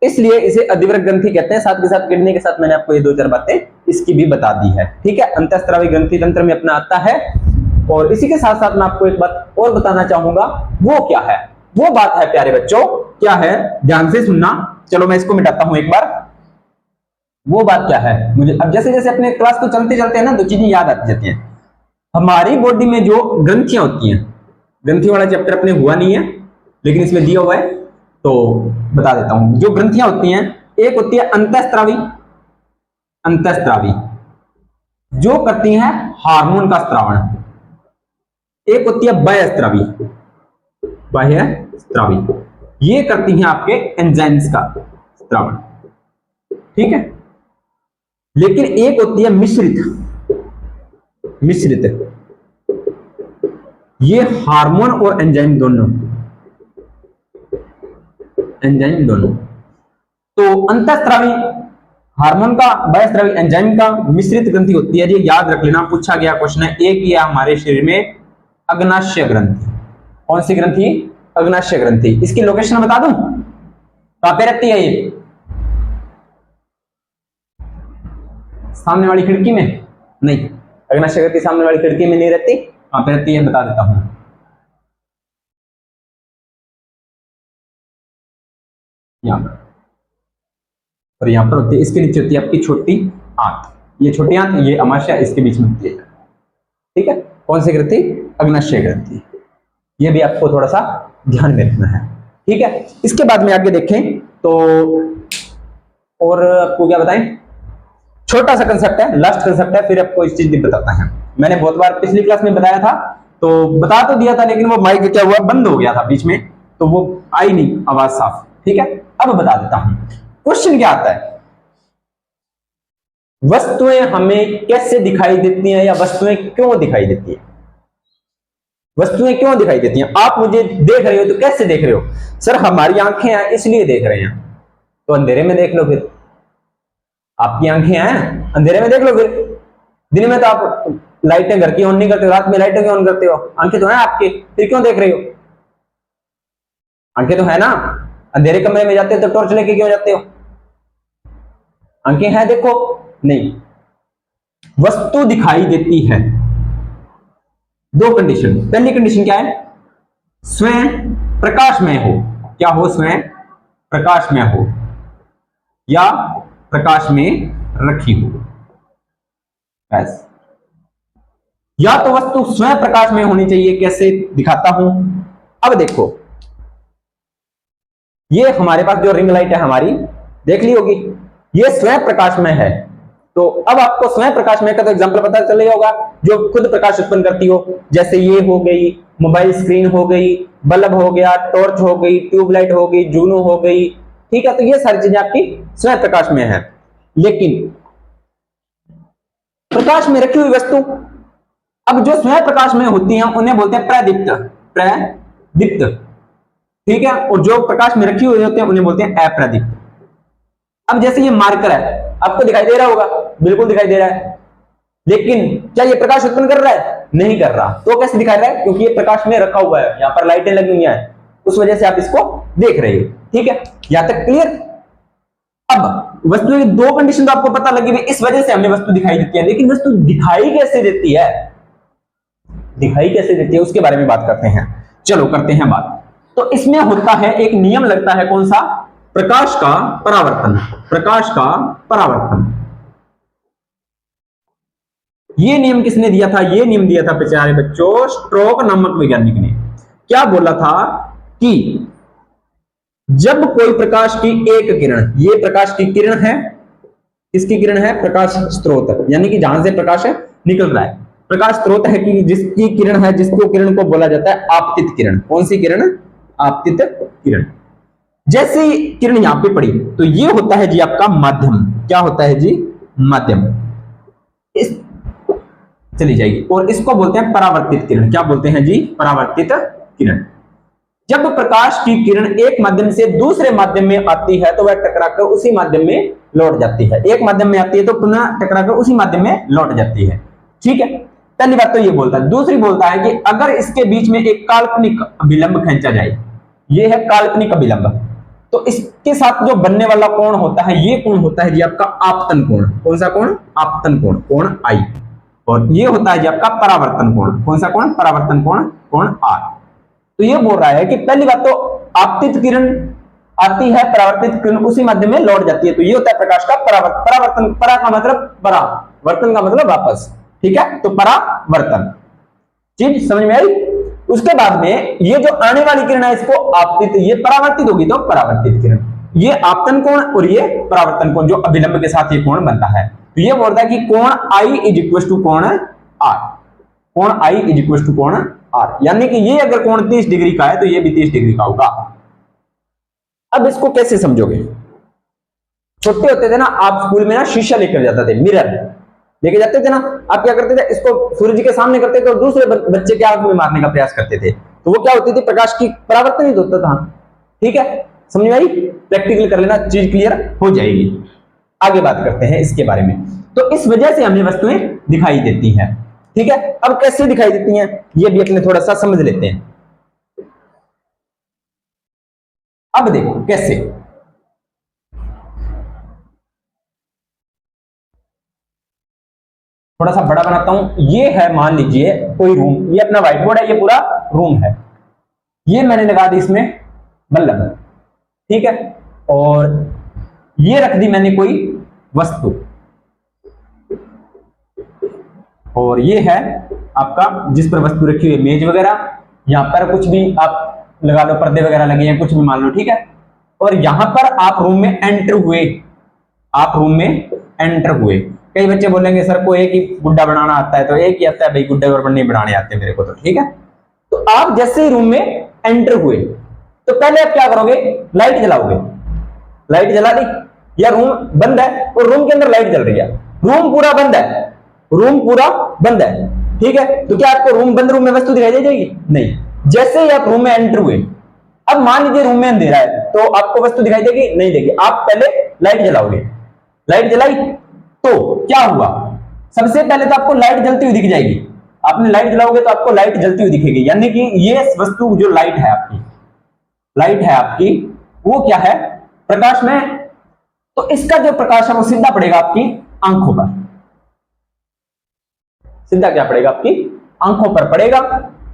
इसलिए इसे अधिवृक्क ग्रंथि कहते हैं। साथ के साथ किडनी के साथ मैंने आपको ये दो चार बातें इसकी भी बता दी है। ठीक है, अंतःस्रावी ग्रंथि तंत्र में अपना आता है। और इसी के साथ साथ मैं आपको एक बात और बताना चाहूंगा, वो क्या है, वो बात है प्यारे बच्चों, क्या है, ध्यान से सुनना। चलो मैं इसको मिटाता हूं एक बार। वो बात क्या है, मुझे अब जैसे जैसे अपने क्लास को चलते चलते हैं ना, दो चीजें याद आती जाती हैं। हमारी बॉडी में जो ग्रंथियां होती हैं, ग्रंथि वाला चैप्टर अपने हुआ नहीं है, लेकिन इसमें दिया हुआ है तो बता देता हूं। जो ग्रंथियां होती हैं, एक होती है अंतःस्रावी, अंतःस्रावी जो करती हैं हार्मोन का स्त्रावण, एक होती है बाह्यस्रावी, बाह्यस्रावी ये करती हैं आपके एंजाइम्स का स्त्रावण। ठीक है, लेकिन एक होती है मिश्रित, मिश्रित ये हार्मोन और एंजाइम दोनों, एंजाइम दोनों। तो अंतःस्रावी हार्मोन का, बाह्यस्रावी एंजाइम का, मिश्रित ग्रंथि होती है। ये याद रख लेना, पूछा गया क्वेश्चन है। एक ही है हमारे शरीर में अग्नाशय ग्रंथि। कौन सी ग्रंथि, अग्नाशय ग्रंथि। इसकी लोकेशन बता दूं, कहां पे रहती है ये, सामने वाली खिड़की में नहीं, अग्नाशय ग्रंथि सामने वाली खिड़की में नहीं रहती, कहां पे रहती है बता देता हूं। यहां पर, और यहां पर होती है, इसके नीचे होती है आपकी छोटी आंत, ये छोटी आंत, ये अमाशय, इसके बीच में होती है। ठीक है, कौन सी ग्रंथि, अग्नाशय ग्रंथि। ये भी आपको थोड़ा सा ध्यान में रखना है। ठीक है, इसके बाद में आगे देखें तो और आपको क्या बताएं, छोटा सा कंसेप्ट है, लास्ट कंसेप्ट है, फिर आपको इस चीज भी बताता है। मैंने बहुत बार पिछली क्लास में बताया था, तो बता तो दिया था, लेकिन वो माइक क्या हुआ, बंद हो गया था बीच में, तो वो आई नहीं आवाज साफ। ठीक है, अब बता देता हूं। क्वेश्चन क्या आता है, वस्तुएं हमें कैसे दिखाई देती हैं, या वस्तुएं क्यों दिखाई देती हैं, वस्तुएं क्यों दिखाई देती हैं। आप मुझे देख रहे हो तो कैसे देख रहे हो, सर हमारी आंखें हैं इसलिए देख रहे हैं, तो अंधेरे में देख लो, फिर आपकी आंखें हैं अंधेरे में देख लो, फिर दिन में तो आप लाइटें घर की ऑन नहीं करते हो, रात में लाइटें क्यों ऑन करते हो, आंखें तो हैं आपके, फिर क्यों देख रहे हो, आंखें तो है ना, अंधेरे कमरे में जाते हो तो टॉर्च लेके क्यों जाते हो, आंखें हैं देखो, नहीं, वस्तु दिखाई देती है। दो कंडीशन, पहली कंडीशन क्या है, स्वयं प्रकाशमय हो, क्या हो, स्वयं प्रकाशमय हो, या प्रकाश में रखी हो, बस। या तो वस्तु स्वयं प्रकाश में होनी चाहिए, कैसे दिखाता हूं, अब देखो, ये हमारे पास जो रिंग लाइट है हमारी, देख ली होगी, ये स्वयं प्रकाश में है। तो अब आपको स्वयं प्रकाश में का तो एग्जांपल पता चल गया होगा, जो खुद प्रकाश उत्पन्न करती हो, जैसे ये हो गई, मोबाइल स्क्रीन हो गई, बल्ब हो गया, टॉर्च हो गई, ट्यूबलाइट हो गई, जूनो हो गई। ठीक है, तो ये सारी चीजें आपकी स्वयं प्रकाश में है। लेकिन प्रकाश में रखी हुई वस्तु, अब जो स्वयं प्रकाश में होती हैं उन्हें बोलते हैं प्रदीप्त, प्रदीप्त। ठीक है, और जो प्रकाश में रखी हुई होती हैं उन्हें बोलते हैं अप्रदीप्त। अब जैसे ये मार्कर है, आपको दिखाई दे रहा होगा, बिल्कुल दिखाई दे रहा है, लेकिन क्या ये प्रकाश उत्पन्न कर रहा है, नहीं कर रहा, तो कैसे दिखा रहा है, क्योंकि ये प्रकाश में रखा हुआ है, यहां पर लाइटें लगी हुई हैं, उस वजह से आप इसको देख रहे हो। ठीक है, यहां तक क्लियर। अब वस्तु की दो कंडीशन तो आपको पता लगी, इस वजह से हमें वस्तु दिखाई देती है, लेकिन वस्तु दिखाई कैसे देती है, दिखाई कैसे देती है उसके बारे में बात करते हैं। चलो करते हैं बात। तो इसमें होता है एक नियम लगता है, कौन सा, प्रकाश का परावर्तन, प्रकाश का परावर्तन। ये नियम किसने दिया था? ये नियम दिया था प्यारे बच्चों स्टोक नामक वैज्ञानिक ने। क्या बोला था कि जब कोई प्रकाश की एक किरण, ये प्रकाश की किरण है, किसकी किरण है? प्रकाश स्रोत, यानी कि जहां से प्रकाश है निकल रहा है, प्रकाश स्रोत है कि जिसकी किरण है, जिसको किरण को बोला जाता है आपतित किरण। कौन सी किरण? आपतित किरण। जैसे किरण यहां पे पड़ी तो ये होता है जी आपका माध्यम। क्या होता है जी? माध्यम। इस चली जाएगी और इसको बोलते हैं परावर्तित किरण। क्या बोलते हैं जी? परावर्तित किरण। जब प्रकाश की किरण एक माध्यम से दूसरे माध्यम में आती है तो वह टकराकर उसी माध्यम में लौट जाती है। एक माध्यम में आती है तो पुनः टकराकर उसी माध्यम में लौट जाती है। ठीक है, पहली बात तो ये बोलता है। दूसरी बोलता है कि अगर इसके बीच में एक काल्पनिक अभिलंब खींचा जाए, ये है काल्पनिक अभिलंब, तो इसके साथ जो बनने वाला कोण होता है, ये कोण होता है जी आपका आपतन कोण। कौन सा कोण? आपतन कोण, कोण आई। और ये होता है जी आपका परावर्तन कोण। कौन सा कोण? परावर्तन कोण, कोण आर। तो ये बोल रहा है कि पहली बात तो आपतित किरण आती है, परावर्तित किरण उसी माध्यम में लौट जाती है, तो ये होता है प्रकाश का परावर्तन। परा का मतलब परा, वर्तन का मतलब वापस। ठीक है, तो परावर्तन। चीज समझ में आई? उसके बाद में ये जो आने वाली किरण है इसको आपतित, ये परावर्तित होगी तो परावर्तित किरण। ये आपतन कोण और ये परावर्तन कोण, जो अभिलंब के साथ ये कोण बनता है। तो ये बोलता है कि कोण आई इज इक्वल टू कोण आर। कोण आई इज इक्वल टू कोण आर, यानी कि ये अगर कोण 30 डिग्री का है तो ये भी 30 डिग्री का होगा। अब इसको कैसे समझोगे? छोटे होते थे ना आप, स्कूल में ना शीशा लेकर जाते थे, मिरर लेके जाते थे ना। आप क्या करते थे? इसको सूरज के सामने करते तो दूसरे बच्चे के आंख में मारने का प्रयास करते थे, तो वो क्या होती थी? प्रकाश की परावर्तन ही होता था। ठीक है, समझ में आई? प्रैक्टिकल कर लेना, चीज क्लियर हो जाएगी। आगे बात करते हैं इसके बारे में। तो इस वजह से हमें वस्तुएं दिखाई देती हैं। ठीक है, अब कैसे दिखाई देती हैं ये भी अपने थोड़ा सा समझ लेते हैं। अब देखो कैसे। थोड़ा सा बड़ा बनाता हूं। ये है, मान लीजिए कोई रूम, ये अपना व्हाइट बोर्ड है, ये पूरा रूम है। ये मैंने लगा दी इसमें बल्ब, ठीक है, और ये रख दी मैंने कोई वस्तु, और ये है आपका जिस पर वस्तु रखी हुई है, मेज वगैरह। यहां पर कुछ भी आप लगा लो, पर्दे वगैरह लगे हैं, कुछ भी मान लो। ठीक है, और यहां पर आप रूम में एंटर हुए, आप रूम में एंटर हुए। कई बच्चे बोलेंगे सर को एक ही गुड्डा बनाना आता है, तो एक ही आता है भाई, गुड्डे और नहीं बनाने आते मेरे को तो। ठीक है, तो आप जैसे ही रूम में एंटर हुए तो पहले आप क्या करोगे? लाइट जलाओगे। लाइट जला दी, या रूम बंद है और रूम के अंदर लाइट जल रही है, रूम पूरा बंद है, रूम पूरा बंद है। ठीक है, तो क्या आपको रूम बंद रूम में वस्तु दिखाई दे जाएगी? नहीं। जैसे ही आप रूम में एंटर हुए, अब मान लीजिए रूम में अंधेरा है तो आपको वस्तु दिखाई देगी? नहीं देगी। आप पहले लाइट जलाओगे। लाइट जलाई तो क्या हुआ? सबसे पहले तो आपको लाइट जलती हुई दिख जाएगी। आपने लाइट जलाओगे तो आपको लाइट जलती हुई दिखेगी, यानी कि ये वस्तु जो लाइट है आपकी, लाइट है आपकी, वो क्या है? प्रकाश में। तो इसका जो प्रकाश है वो सीधा पड़ेगा आपकी आंखों पर। सीधा क्या पड़ेगा? आपकी आंखों पर पड़ेगा।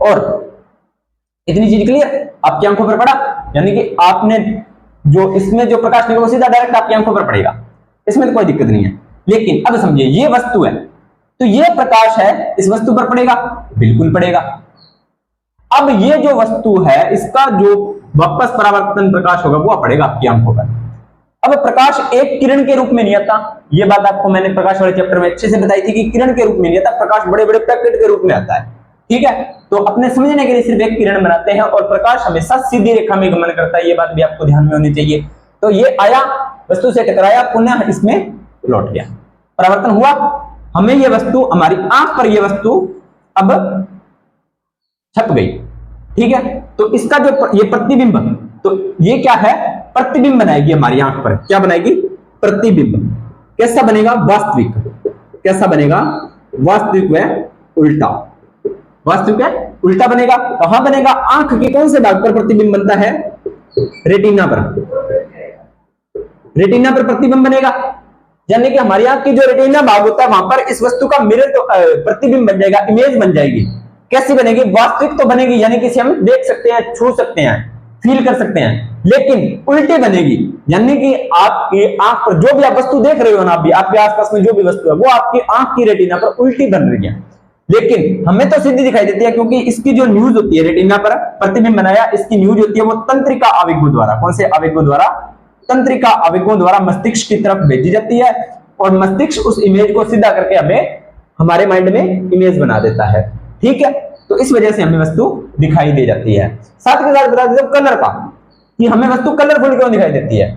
और इतनी चीज क्लियर? आपकी आंखों पर पड़ा, यानी कि आपने जो इसमें जो प्रकाश निकलेगा वो सीधा डायरेक्ट आपकी आंखों पर पड़ेगा, इसमें तो कोई दिक्कत नहीं है। लेकिन अब समझिए, ये वस्तु है तो ये प्रकाश है इस वस्तु पर पड़ेगा? बिल्कुल पड़ेगा। अब ये जो वस्तु है इसका जो वापस परावर्तन प्रकाश होगा वो पड़ेगा आपकी आंखों पर। अब प्रकाश एक किरण के रूप में नहीं आता, ये बात आपको मैंने प्रकाश वाले चैप्टर में अच्छे से बताई थी कि किरण के रूप में नहीं आता, प्रकाश बड़े बड़े पैकेट के रूप में आता है। ठीक है, तो अपने समझने के लिए सिर्फ एक किरण बनाते हैं और प्रकाश हमेशा सीधी रेखा में गमन करता है, ये बात भी आपको ध्यान में होनी चाहिए। तो ये आया, वस्तु से टकराया, पुनः इसमें लौट गया, परावर्तन हुआ। हमें ये वस्तु, हमारी आंख पर ये वस्तु अब छप गई। ठीक है, तो इसका जो ये प्रतिबिंब, तो ये क्या है? प्रतिबिंब बनाएगी हमारी आंख पर। क्या बनाएगी? प्रतिबिंब। कैसा बनेगा? वास्तविक। कैसा बनेगा? वास्तविक व उल्टा। वास्तविक है उल्टा बनेगा। कहां बनेगा? आंख के कौन से भाग पर प्रतिबिंब बनता है? रेटिना पर। रेटिना पर प्रतिबिंब बनेगा, यानी कि हमारी आंख की जो रेटिना भाग होता है वहां पर इस वस्तु का मिरर तो प्रतिबिंब बन जाएगा, इमेज बन जाएगी। कैसी बनेगी? वास्तविक तो बनेगी, यानी कि इसे हम देख सकते हैं, छू सकते हैं, फील कर सकते हैं। लेकिन उल्टी बनेगी, यानी कि आपकी आंख पर जो भी आप वस्तु देख रहे हो ना, अभी आपके आसपास में जो भी वस्तु है वो आपकी आंख की रेटिना पर उल्टी बन रही है, लेकिन हमें तो सीधी दिखाई देती है, क्योंकि इसकी जो न्यूज होती है रेटिना पर प्रतिबिंब बनाया, इसकी न्यूज होती है वो तंत्रिका आवेगों द्वारा। कौन से आवेगों द्वारा? तंत्रिका आवेगों द्वारा मस्तिष्क की तरफ भेजी जाती है, और मस्तिष्क उस इमेज को सीधा करके हमें हमारे माइंड में इमेज बना देता है। ठीक है, तो इस वजह से हमें वस्तु दिखाई दे जाती है। साथ के साथ बता देते कलर का, कि हमें वस्तु कलरफुल क्यों दिखाई देती है,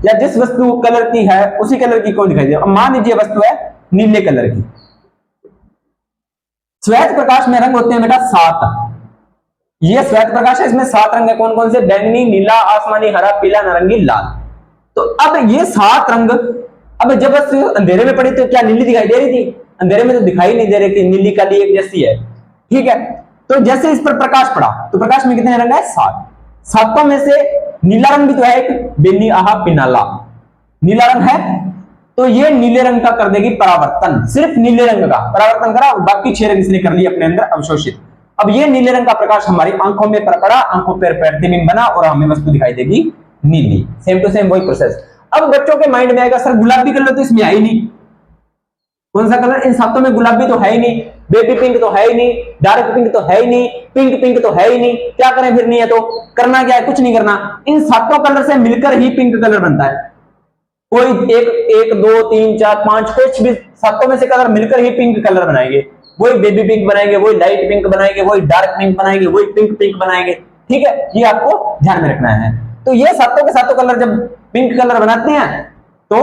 या जिस वस्तु कलर की है उसी कलर की क्यों दिखाई देती है। अब मान लीजिए वस्तु है नीले कलर की, श्वेत प्रकाश में रंग होते हैं बेटा 7। ये श्वेत प्रकाश है, इसमें 7 रंग है। कौन कौन से? बैंगनी, नीला, आसमानी, हरा, पीला, नारंगी, लाल। तो अब ये 7 रंग, अब जब वस्तु अंधेरे में पड़ी तो क्या नीली दिखाई दे रही थी? अंधेरे में तो दिखाई नहीं दे रही थी, नीली काली एक जैसी है। ठीक है, तो जैसे इस पर प्रकाश पड़ा तो प्रकाश में कितने रंग है? 7। 7 में से नीला रंग भी तो है एक, बेनी, आहा, पिनाला, नीला रंग है, तो ये नीले रंग का कर देगी परावर्तन, सिर्फ नीले रंग का परावर्तन करा, बाकी 6 रंग इसने कर लिए अपने अंदर अवशोषित। अब ये नीले रंग का प्रकाश हमारी आंखों में पड़ा, आंखों पर प्रतिबिंब बना और हमें वस्तु दिखाई देगी नीली। सेम टू सेम वही प्रोसेस। अब बच्चों के माइंड में आएगा सर गुलाबी कलर तो इसमें है ही नहीं, कौन सा कलर? इन 7 में गुलाबी तो है ही नहीं, बेबी पिंक तो है ही नहीं, डार्क पिंक तो है ही नहीं, पिंक पिंक तो है ही नहीं, क्या करें फिर? नहीं है तो करना क्या है? कुछ नहीं करना, इन 7 कलर से मिलकर ही पिंक कलर बनता है। कोई एक 2 3 4 5 कुछ भी 7 में से कलर मिलकर ही पिंक कलर बनाएंगे। वही बेबी पिंक बनाएंगे, वही लाइट पिंक बनाएंगे, वही डार्क पिंक बनाएंगे, वही पिंक पिंक बनाएंगे। ठीक है, ये आपको ध्यान में रखना है। तो ये 7 के 7 कलर जब पिंक कलर बनाते हैं तो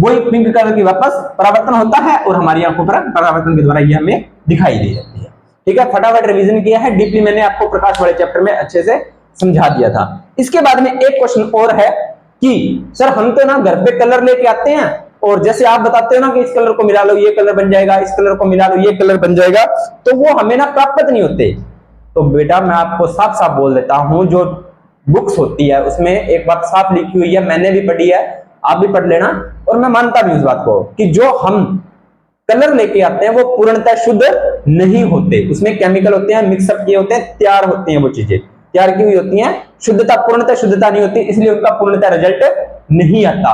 वही पिंक कलर की वापस परावर्तन होता है और हमारी आंखों पर परावर्तन के द्वारा ये हमें दिखाई दे जाती है। ठीक है, फटाफट रिवीजन किया है, डीपली मैंने आपको प्रकाश वाले चैप्टर में अच्छे से समझा दिया था। इसके बाद में एक क्वेश्चन और है कि सर हम तो ना घर पे कलर लेके आते हैं और जैसे आप बताते हो ना कि इस कलर को मिला लो ये कलर बन जाएगा, इस कलर को मिला लो ये कलर बन जाएगा, तो वो हमें ना प्राप्त नहीं होते। तो बेटा मैं आपको साफ साफ बोल देता हूं, जो बुक्स होती है उसमें एक बात साफ लिखी हुई है, मैंने भी पढ़ी है, आप भी पढ़ लेना, और मैं मानता भी उस बात को कि जो हम कलर लेके आते हैं वो पूर्णतः शुद्ध नहीं होते, उसमें केमिकल होते हैं, मिक्सअप किए होते हैं, तैयार होती हैं, वो चीजें तैयार की हुई होती हैं, शुद्धता पूर्णतः शुद्धता नहीं होती, इसलिए उनका पूर्णतः रिजल्ट नहीं आता।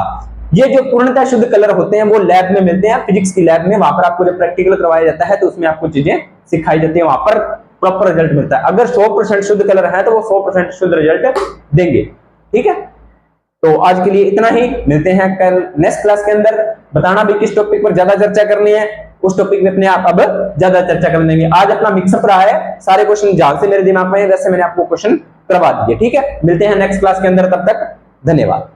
ये जो पूर्णतः शुद्ध कलर होते हैं वो लैब में मिलते हैं, फिजिक्स की लैब में, वहां पर आपको जब प्रैक्टिकल करवाया जाता है तो उसमें आपको चीजें सिखाई जाती है, वहां पर प्रॉपर रिजल्ट मिलता है। अगर 100% शुद्ध कलर है तो वो 100% शुद्ध रिजल्ट देंगे। ठीक है, तो आज के लिए इतना ही, मिलते हैं कल नेक्स्ट क्लास के अंदर। बताना भी किस टॉपिक पर ज्यादा चर्चा करनी है, उस टॉपिक में अपने आप अब ज्यादा चर्चा कर लेंगे। आज अपना मिक्सअप रहा है, सारे क्वेश्चन जहां से मेरे दिमाग में है वैसे मैंने आपको क्वेश्चन करवा दिए। ठीक है, मिलते हैं नेक्स्ट क्लास के अंदर, तब तक धन्यवाद।